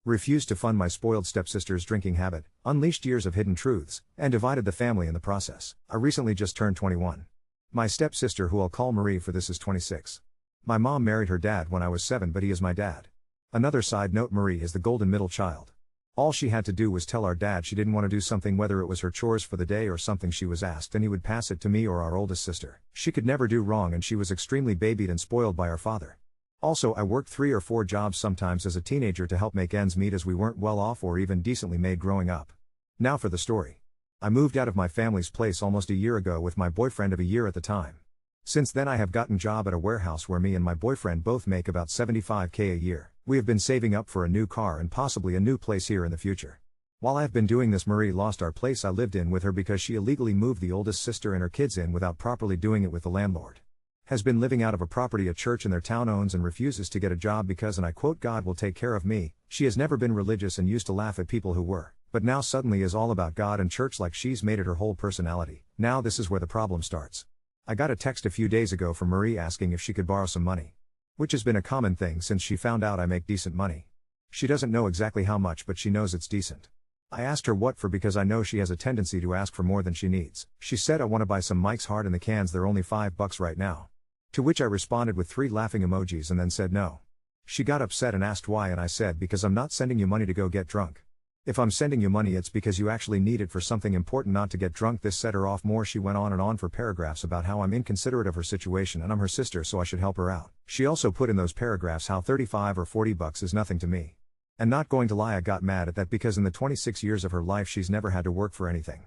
refused to fund my spoiled stepsister's drinking habit, unleashed years of hidden truths, and divided the family in the process. I recently just turned 21. My stepsister, who I'll call Marie for this, is 26. My mom married her dad when I was 7, but he is my dad. Another side note: Marie is the golden middle child. All she had to do was tell our dad she didn't want to do something, whether it was her chores for the day or something she was asked, and he would pass it to me or our oldest sister. She could never do wrong, and she was extremely babied and spoiled by our father. Also, I worked 3 or 4 jobs sometimes as a teenager to help make ends meet, as we weren't well off or even decently made growing up. Now for the story. I moved out of my family's place almost a year ago with my boyfriend of a year at the time. Since then I have gotten a job at a warehouse where me and my boyfriend both make about $75,000 a year. We have been saving up for a new car and possibly a new place here in the future. While I have been doing this, Marie lost our place I lived in with her because she illegally moved the oldest sister and her kids in without properly doing it with the landlord. Has been living out of a property a church in their town owns and refuses to get a job because, and I quote, "God will take care of me." She has never been religious and used to laugh at people who were, but now suddenly is all about God and church, like she's made it her whole personality. Now this is where the problem starts. I got a text a few days ago from Marie asking if she could borrow some money, which has been a common thing since she found out I make decent money. She doesn't know exactly how much, but she knows it's decent. I asked her what for because I know she has a tendency to ask for more than she needs. She said, "I want to buy some Mike's Hard in the cans, they're only $5 right now." To which I responded with 3 laughing emojis and then said no. She got upset and asked why, and I said, "Because I'm not sending you money to go get drunk. If I'm sending you money, it's because you actually need it for something important, not to get drunk." This set her off more. She went on and on for paragraphs about how I'm inconsiderate of her situation and I'm her sister, so I should help her out. She also put in those paragraphs how $35 or $40 is nothing to me. And not going to lie, I got mad at that because in the 26 years of her life she's never had to work for anything.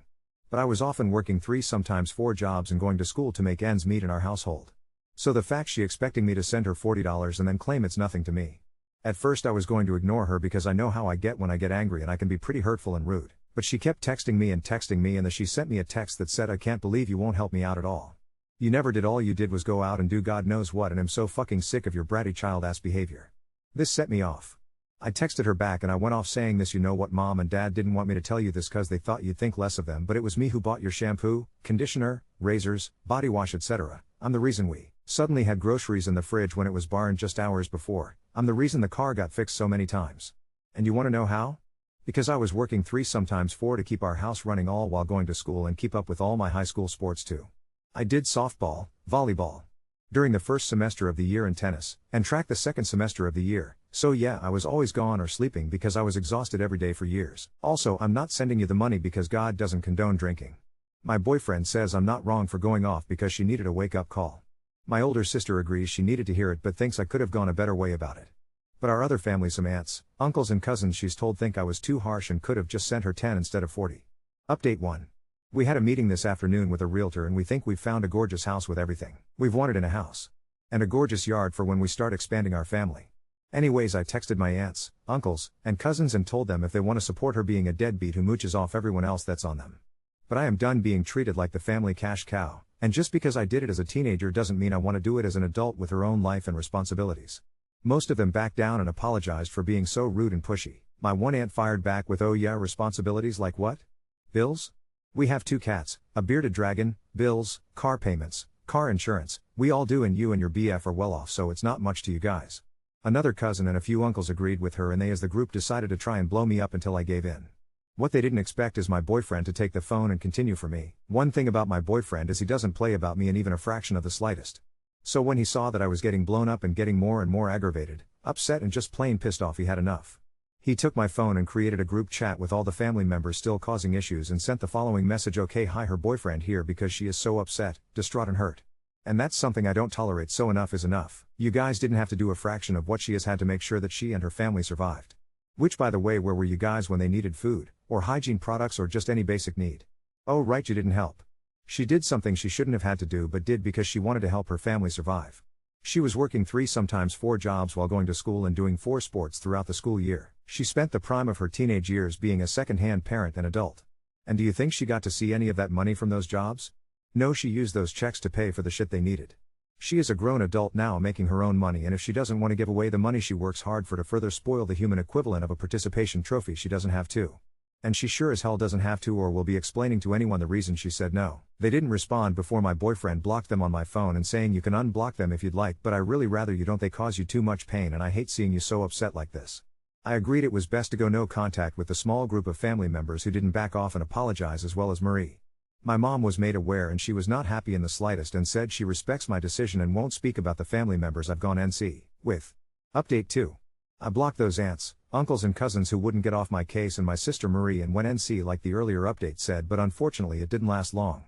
But I was often working 3, sometimes 4 jobs and going to school to make ends meet in our household. So the fact she expecting me to send her $40 and then claim it's nothing to me. At first I was going to ignore her because I know how I get when I get angry and I can be pretty hurtful and rude. But she kept texting me, and then she sent me a text that said, "I can't believe you won't help me out at all. You never did. All you did was go out and do God knows what, and I'm so fucking sick of your bratty child-ass behavior." This set me off. I texted her back and I went off saying this: "You know what, Mom and Dad didn't want me to tell you this cause they thought you'd think less of them, but it was me who bought your shampoo, conditioner, razors, body wash, etc. I'm the reason we suddenly had groceries in the fridge when it was barn just hours before. I'm the reason the car got fixed so many times. And you want to know how? Because I was working 3, sometimes 4 to keep our house running, all while going to school and keep up with all my high school sports too. I did softball, volleyball during the first semester of the year, and tennis and track the second semester of the year. So yeah, I was always gone or sleeping because I was exhausted every day for years. Also, I'm not sending you the money because God doesn't condone drinking." My boyfriend says I'm not wrong for going off because she needed a wake-up call. My older sister agrees she needed to hear it but thinks I could have gone a better way about it. But our other family, some aunts, uncles and cousins she's told, think I was too harsh and could have just sent her 10 instead of 40. Update 1. We had a meeting this afternoon with a realtor and we think we've found a gorgeous house with everything we've wanted in a house. And a gorgeous yard for when we start expanding our family. Anyways, I texted my aunts, uncles, and cousins and told them if they want to support her being a deadbeat who mooches off everyone else, that's on them. But I am done being treated like the family cash cow, and just because I did it as a teenager doesn't mean I want to do it as an adult with her own life and responsibilities. Most of them backed down and apologized for being so rude and pushy. My one aunt fired back with, "Oh yeah, responsibilities like what? Bills? We have 2 cats, a bearded dragon, bills, car payments, car insurance, we all do, and you and your BF are well off, so it's not much to you guys." Another cousin and a few uncles agreed with her, and they as the group decided to try and blow me up until I gave in. What they didn't expect is my boyfriend to take the phone and continue for me. One thing about my boyfriend is he doesn't play about me in even a fraction of the slightest. So when he saw that I was getting blown up and getting more and more aggravated, upset and just plain pissed off, he had enough. He took my phone and created a group chat with all the family members still causing issues and sent the following message: "Okay, hi, her boyfriend here because she is so upset, distraught and hurt. And that's something I don't tolerate, so enough is enough. You guys didn't have to do a fraction of what she has had to make sure that she and her family survived." Which, by the way, where were you guys when they needed food, or hygiene products, or just any basic need? Oh right, you didn't help. She did something she shouldn't have had to do but did because she wanted to help her family survive. She was working 3, sometimes 4 jobs while going to school and doing 4 sports throughout the school year. She spent the prime of her teenage years being a second-hand parent and adult. And do you think she got to see any of that money from those jobs? No, she used those checks to pay for the shit they needed. She is a grown adult now making her own money, and if she doesn't want to give away the money she works hard for to further spoil the human equivalent of a participation trophy, she doesn't have to. And she sure as hell doesn't have to, or will be explaining to anyone the reason she said no. They didn't respond before my boyfriend blocked them on my phone and saying, "You can unblock them if you'd like, but I really rather you don't, they cause you too much pain and I hate seeing you so upset like this." I agreed it was best to go no contact with the small group of family members who didn't back off and apologize, as well as Marie. My mom was made aware and she was not happy in the slightest and said she respects my decision and won't speak about the family members I've gone NC with. Update 2. I blocked those aunts, uncles and cousins who wouldn't get off my case and my sister Marie and went NC like the earlier update said, but unfortunately it didn't last long.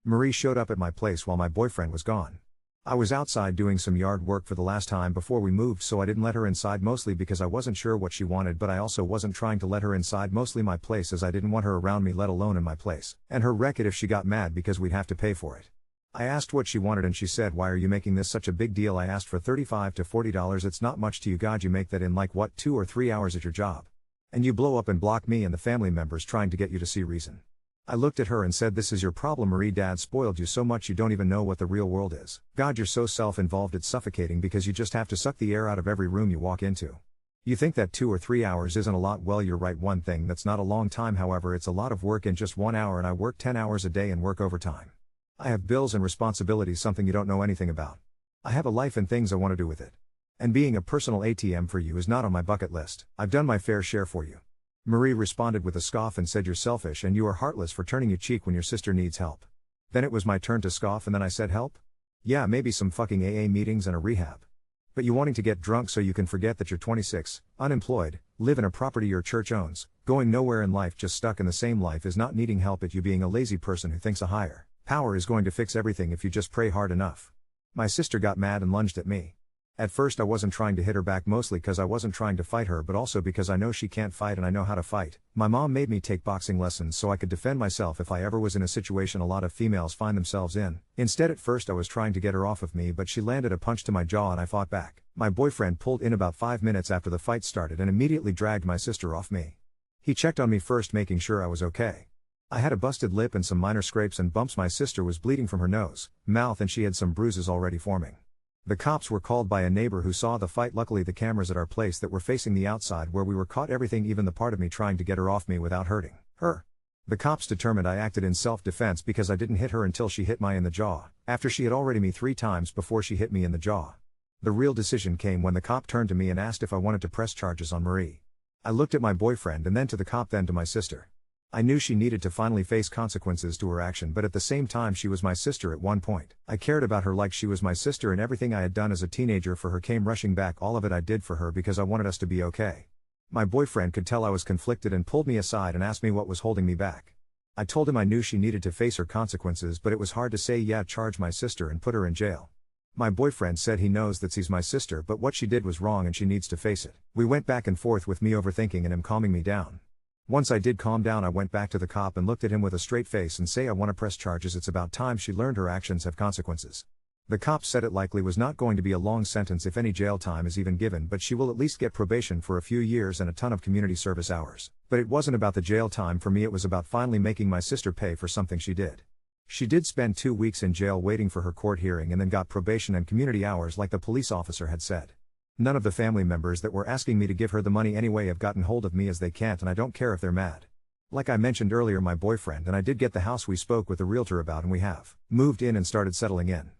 Marie showed up at my place while my boyfriend was gone. I was outside doing some yard work for the last time before we moved, so I didn't let her inside, mostly because I wasn't sure what she wanted, but I also wasn't trying to let her inside mostly my place as I didn't want her around me, let alone in my place, and her wreck it if she got mad because we'd have to pay for it. I asked what she wanted and she said, "Why are you making this such a big deal?" I asked for $35 to $40. It's not much to you. God, you make that in like what, 2 or 3 hours at your job? And you blow up and block me and the family members trying to get you to see reason. I looked at her and said, "This is your problem, Marie. Dad spoiled you so much you don't even know what the real world is. God, you're so self-involved it's suffocating because you just have to suck the air out of every room you walk into. You think that 2 or 3 hours isn't a lot? Well, you're right. One thing that's not a long time, however, it's a lot of work in just 1 hour, and I work 10 hours a day and work overtime. I have bills and responsibilities, something you don't know anything about. I have a life and things I want to do with it. And being a personal ATM for you is not on my bucket list. I've done my fair share for you." Marie responded with a scoff and said, "You're selfish and you are heartless for turning your cheek when your sister needs help." Then it was my turn to scoff and then I said, "Help? Yeah, maybe some fucking AA meetings and a rehab. But you wanting to get drunk so you can forget that you're 26, unemployed, live in a property your church owns, going nowhere in life, just stuck in the same life, is not needing help at you being a lazy person who thinks a higher power is going to fix everything if you just pray hard enough." My sister got mad and lunged at me. At first I wasn't trying to hit her back, mostly because I wasn't trying to fight her, but also because I know she can't fight and I know how to fight. My mom made me take boxing lessons so I could defend myself if I ever was in a situation a lot of females find themselves in. Instead, at first I was trying to get her off of me, but she landed a punch to my jaw and I fought back. My boyfriend pulled in about 5 minutes after the fight started and immediately dragged my sister off me. He checked on me first, making sure I was okay. I had a busted lip and some minor scrapes and bumps. My sister was bleeding from her nose, mouth, and she had some bruises already forming. The cops were called by a neighbor who saw the fight. Luckily the cameras at our place that were facing the outside where we were caught everything, even the part of me trying to get her off me without hurting her. The cops determined I acted in self-defense because I didn't hit her until she hit me in the jaw, after she had already me 3 times before she hit me in the jaw. The real decision came when the cop turned to me and asked if I wanted to press charges on Marie. I looked at my boyfriend and then to the cop, then to my sister. I knew she needed to finally face consequences to her action, but at the same time she was my sister at one point. I cared about her like she was my sister, and everything I had done as a teenager for her came rushing back. All of it I did for her because I wanted us to be okay. My boyfriend could tell I was conflicted and pulled me aside and asked me what was holding me back. I told him I knew she needed to face her consequences, but it was hard to say yeah, charge my sister and put her in jail. My boyfriend said he knows that she's my sister, but what she did was wrong and she needs to face it. We went back and forth with me overthinking and him calming me down. Once I did calm down, I went back to the cop and looked at him with a straight face and say, "I want to press charges. It's about time she learned her actions have consequences." The cop said it likely was not going to be a long sentence if any jail time is even given, but she will at least get probation for a few years and a ton of community service hours. But it wasn't about the jail time for me, it was about finally making my sister pay for something she did. She did spend 2 weeks in jail waiting for her court hearing and then got probation and community hours like the police officer had said. None of the family members that were asking me to give her the money anyway have gotten hold of me, as they can't, and I don't care if they're mad. Like I mentioned earlier, my boyfriend and I did get the house we spoke with the realtor about, and we have moved in and started settling in.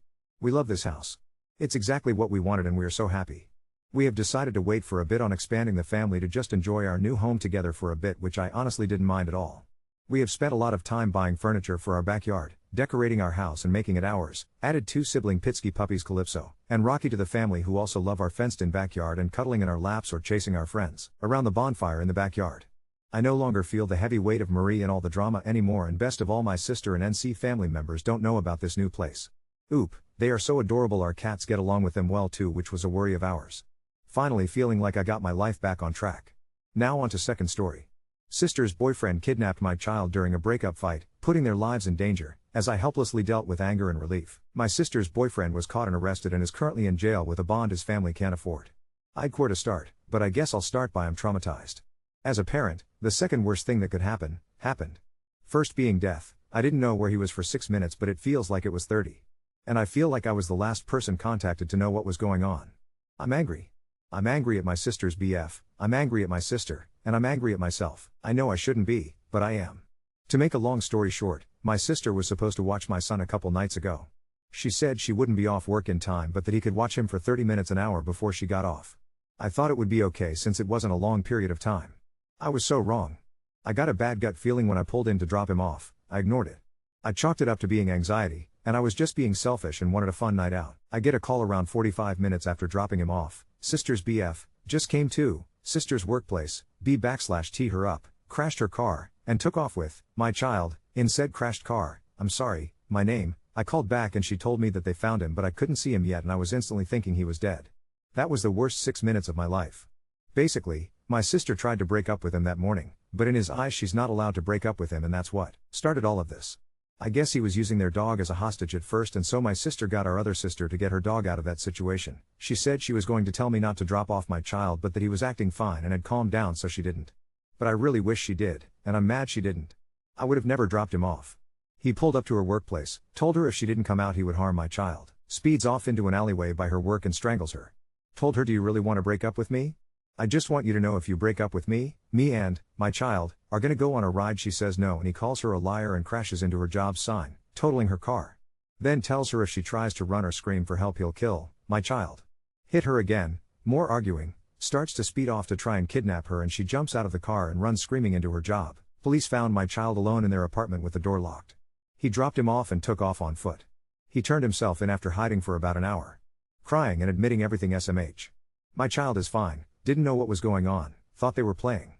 We love this house. It's exactly what we wanted and we are so happy. We have decided to wait for a bit on expanding the family to just enjoy our new home together for a bit, which I honestly didn't mind at all. We have spent a lot of time buying furniture for our backyard, decorating our house and making it ours, added 2 sibling Pitsky puppies, Calypso and Rocky, to the family, who also love our fenced-in backyard and cuddling in our laps or chasing our friends around the bonfire in the backyard. I no longer feel the heavy weight of Marie and all the drama anymore, and best of all, my sister and NC family members don't know about this new place. Oop, they are so adorable. Our cats get along with them well too, which was a worry of ours. Finally feeling like I got my life back on track. Now on to second story. Sister's boyfriend kidnapped my child during a breakup fight, putting their lives in danger, as I helplessly dealt with anger and relief. My sister's boyfriend was caught and arrested and is currently in jail with a bond his family can't afford. I'd where to start, but I guess I'll start by I'm traumatized. As a parent, the second worst thing that could happen, happened. First being death. I didn't know where he was for 6 minutes, but it feels like it was 30. And I feel like I was the last person contacted to know what was going on. I'm angry. I'm angry at my sister's BF, I'm angry at my sister, and I'm angry at myself. I know I shouldn't be, but I am. To make a long story short, my sister was supposed to watch my son a couple nights ago. She said she wouldn't be off work in time, but that he could watch him for 30 minutes an hour before she got off. I thought it would be okay since it wasn't a long period of time. I was so wrong. I got a bad gut feeling when I pulled in to drop him off. I ignored it. I chalked it up to being anxiety, and I was just being selfish and wanted a fun night out. I get a call around 45 minutes after dropping him off. Sister's BF just came to sister's workplace, B/T her up, crashed her car, and took off with my child in said crashed car. I'm sorry, my name. I called back and she told me that they found him, but I couldn't see him yet and I was instantly thinking he was dead. That was the worst 6 minutes of my life. Basically, my sister tried to break up with him that morning, but in his eyes she's not allowed to break up with him, and that's what started all of this. I guess he was using their dog as a hostage at first, and so my sister got our other sister to get her dog out of that situation. She said she was going to tell me not to drop off my child but that he was acting fine and had calmed down, so she didn't. But I really wish she did, and I'm mad she didn't. I would have never dropped him off. He pulled up to her workplace, told her if she didn't come out he would harm my child, speeds off into an alleyway by her work and strangles her. Told her, do you really want to break up with me? I just want you to know if you break up with me and my child are gonna go on a ride. She says no, and he calls her a liar and crashes into her job sign, totaling her car. Then tells her if she tries to run or scream for help he'll kill my child. Hit her again, more arguing, starts to speed off to try and kidnap her, and she jumps out of the car and runs screaming into her job. Police found my child alone in their apartment with the door locked. He dropped him off and took off on foot. He turned himself in after hiding for about an hour. Crying and admitting everything SMH. My child is fine, didn't know what was going on, thought they were playing.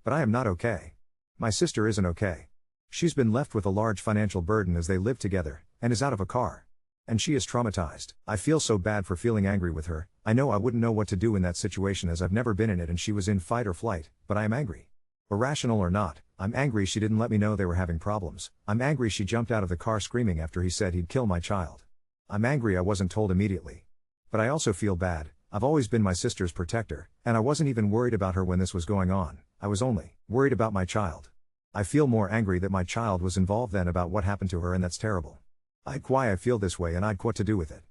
But I am not okay. My sister isn't okay. She's been left with a large financial burden as they live together, and is out of a car. And she is traumatized. I feel so bad for feeling angry with her. I know I wouldn't know what to do in that situation as I've never been in it and she was in fight or flight, but I am angry. Irrational or not, I'm angry she didn't let me know they were having problems. I'm angry she jumped out of the car screaming after he said he'd kill my child. I'm angry I wasn't told immediately. But I also feel bad. I've always been my sister's protector, and I wasn't even worried about her when this was going on. I was only worried about my child. I feel more angry that my child was involved than about what happened to her, and that's terrible. Why I feel this way, and what to do with it.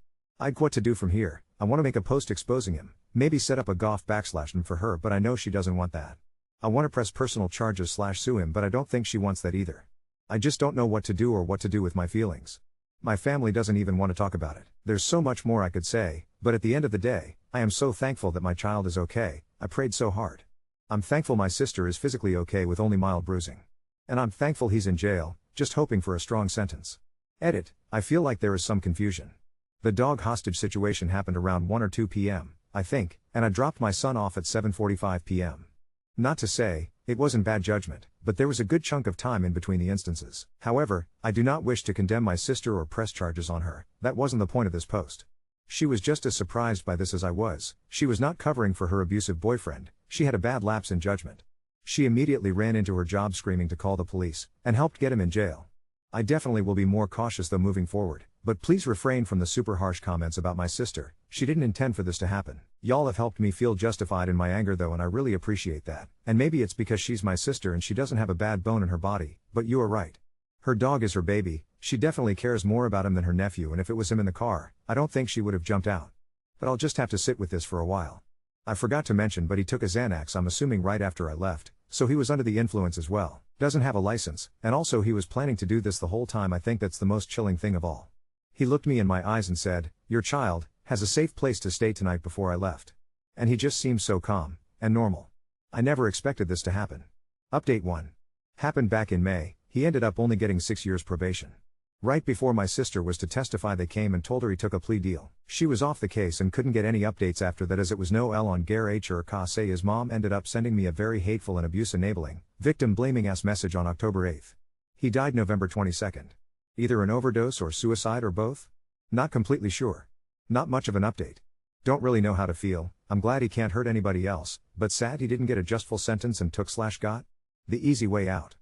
What to do from here. I want to make a post exposing him, maybe set up a /him for her, but I know she doesn't want that. I want to press personal charges / sue him, but I don't think she wants that either. I just don't know what to do or what to do with my feelings. My family doesn't even want to talk about it. There's so much more I could say, but at the end of the day, I am so thankful that my child is okay. I prayed so hard. I'm thankful my sister is physically okay with only mild bruising. And I'm thankful he's in jail, just hoping for a strong sentence. Edit, I feel like there is some confusion. The dog hostage situation happened around 1 or 2 p.m., I think, and I dropped my son off at 7:45 p.m. Not to say, it wasn't bad judgment, but there was a good chunk of time in between the instances. However, I do not wish to condemn my sister or press charges on her. That wasn't the point of this post. She was just as surprised by this as I was. She was not covering for her abusive boyfriend. She had a bad lapse in judgment. She immediately ran into her job screaming to call the police, and helped get him in jail. I definitely will be more cautious though moving forward, but please refrain from the super harsh comments about my sister. She didn't intend for this to happen. Y'all have helped me feel justified in my anger though, and I really appreciate that. And maybe it's because she's my sister and she doesn't have a bad bone in her body, but you are right. Her dog is her baby. She definitely cares more about him than her nephew, and if it was him in the car, I don't think she would have jumped out. But I'll just have to sit with this for a while. I forgot to mention, but he took a Xanax, I'm assuming right after I left, so he was under the influence as well. Doesn't have a license, and also he was planning to do this the whole time. I think that's the most chilling thing of all. He looked me in my eyes and said, "Your child has a safe place to stay tonight," before I left. And he just seemed so calm and normal. I never expected this to happen. Update 1. Happened back in May. He ended up only getting 6 years probation. Right before my sister was to testify, they came and told her he took a plea deal. She was off the case and couldn't get any updates after that, as it was no L on Gare H or Ka. Say his mom ended up sending me a very hateful and abuse enabling, victim blaming ass message on October 8th. He died November 22nd. Either an overdose or suicide or both? Not completely sure. Not much of an update. Don't really know how to feel. I'm glad he can't hurt anybody else, but sad he didn't get a just full sentence and got the easy way out.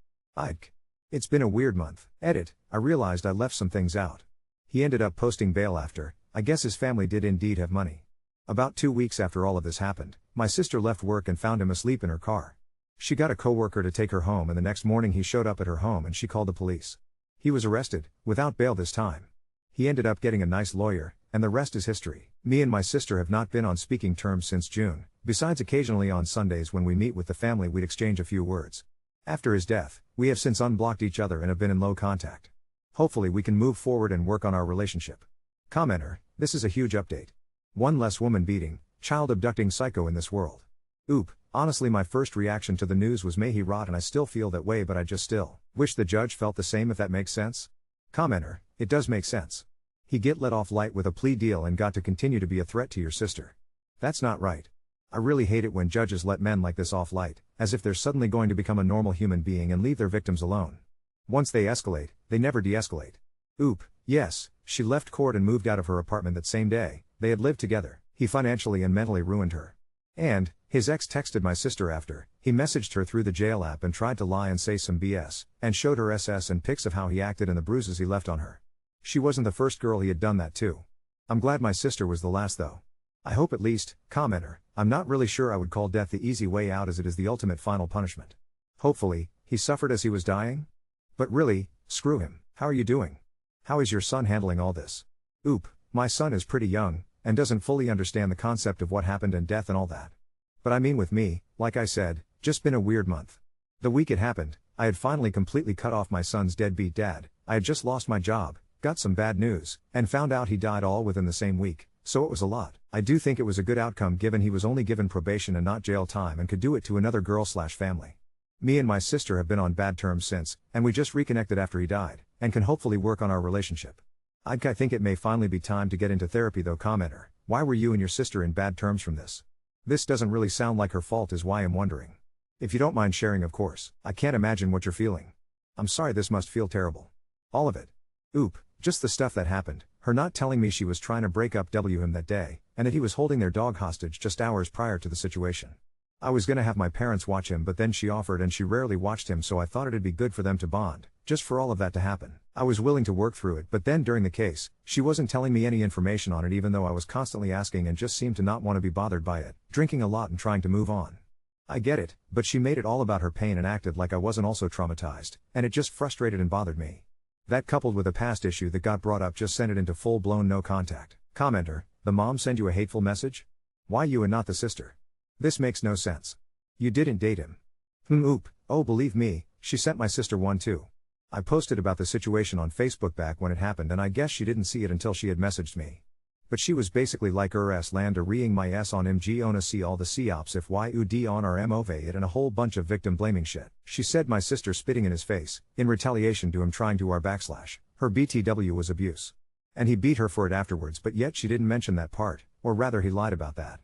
It's been a weird month. Edit, I realized I left some things out. He ended up posting bail after, I guess his family did indeed have money. About 2 weeks after all of this happened, my sister left work and found him asleep in her car. She got a coworker to take her home, and the next morning he showed up at her home and she called the police. He was arrested, without bail this time. He ended up getting a nice lawyer, and the rest is history. Me and my sister have not been on speaking terms since June, besides occasionally on Sundays when we meet with the family we'd exchange a few words. After his death, we have since unblocked each other and have been in low contact. Hopefully we can move forward and work on our relationship. Commenter, this is a huge update. One less woman beating, child abducting psycho in this world. Oop, honestly my first reaction to the news was may he rot, and I still feel that way, but I just still wish the judge felt the same, if that makes sense. Commenter, it does make sense. He get let off light with a plea deal and got to continue to be a threat to your sister. That's not right. I really hate it when judges let men like this off light, as if they're suddenly going to become a normal human being and leave their victims alone. Once they escalate, they never de-escalate. Oop, yes, she left court and moved out of her apartment that same day. They had lived together. He financially and mentally ruined her. And his ex texted my sister after he messaged her through the jail app and tried to lie and say some BS, and showed her SS and pics of how he acted and the bruises he left on her. She wasn't the first girl he had done that to. I'm glad my sister was the last though. I hope at least. Commenter, I'm not really sure I would call death the easy way out, as it is the ultimate final punishment. Hopefully, he suffered as he was dying? But really, screw him. How are you doing? How is your son handling all this? Oop, my son is pretty young, and doesn't fully understand the concept of what happened and death and all that. But I mean, with me, like I said, just been a weird month. The week it happened, I had finally completely cut off my son's deadbeat dad. I had just lost my job, got some bad news, and found out he died all within the same week, so it was a lot. I do think it was a good outcome given he was only given probation and not jail time and could do it to another girl/family. Me and my sister have been on bad terms since, and we just reconnected after he died, and can hopefully work on our relationship. I think it may finally be time to get into therapy though. Commenter, why were you and your sister in bad terms from this? This doesn't really sound like her fault is why I'm wondering. If you don't mind sharing, of course. I can't imagine what you're feeling. I'm sorry, this must feel terrible. All of it. Oop, just the stuff that happened, her not telling me she was trying to break up him that day, and that he was holding their dog hostage just hours prior to the situation. I was gonna have my parents watch him, but then she offered and she rarely watched him, so I thought it'd be good for them to bond, just for all of that to happen. I was willing to work through it, but then during the case, she wasn't telling me any information on it even though I was constantly asking, and just seemed to not want to be bothered by it, drinking a lot and trying to move on. I get it, but she made it all about her pain and acted like I wasn't also traumatized, and it just frustrated and bothered me. That coupled with a past issue that got brought up just sent it into full-blown no contact. Commenter, the mom send you a hateful message? Why you and not the sister? This makes no sense. You didn't date him. Oop, oh believe me, she sent my sister one too. I posted about the situation on Facebook back when it happened, and I guess she didn't see it until she had messaged me. But she was basically like s land reeing my s on mg ona see all the cops if yud on our move it and a whole bunch of victim blaming shit. She said my sister spitting in his face, in retaliation to him trying to her BTW was abuse. And he beat her for it afterwards, but yet she didn't mention that part, or rather he lied about that.